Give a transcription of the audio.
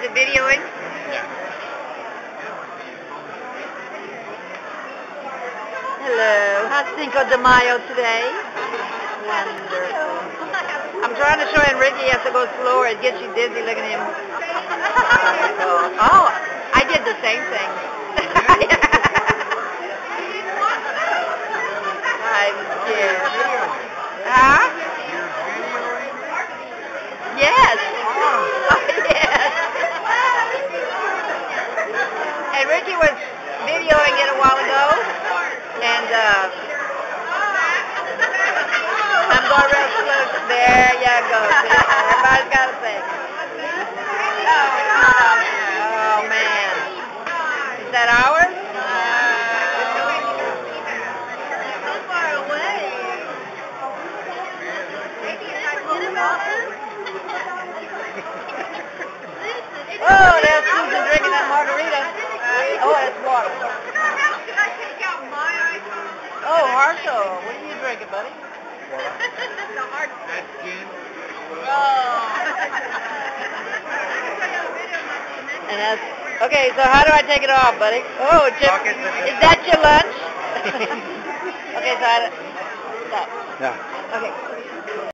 it videoing? Yeah. Hello. How's Cinco de Mayo today? Wonderful. I'm trying to show Enrique he has to go slower. It gets you dizzy looking at him. Oh, I did the same thing. I'm scared. Huh? Yes. Yes. Enrique was videoing it a while ago, and I'm going real slow. There you go. See? Everybody's got a thing. Oh, man. Is that ours? So far away. Oh, there's Susan drinking that margarita. Oh, that's water. Oh, Marshall, what are you drinking, buddy? The hard That's gin. Oh. And that's okay. So how do I take it off, buddy? Oh, Chip, is that your lunch? Okay, so stop. Yeah. Okay.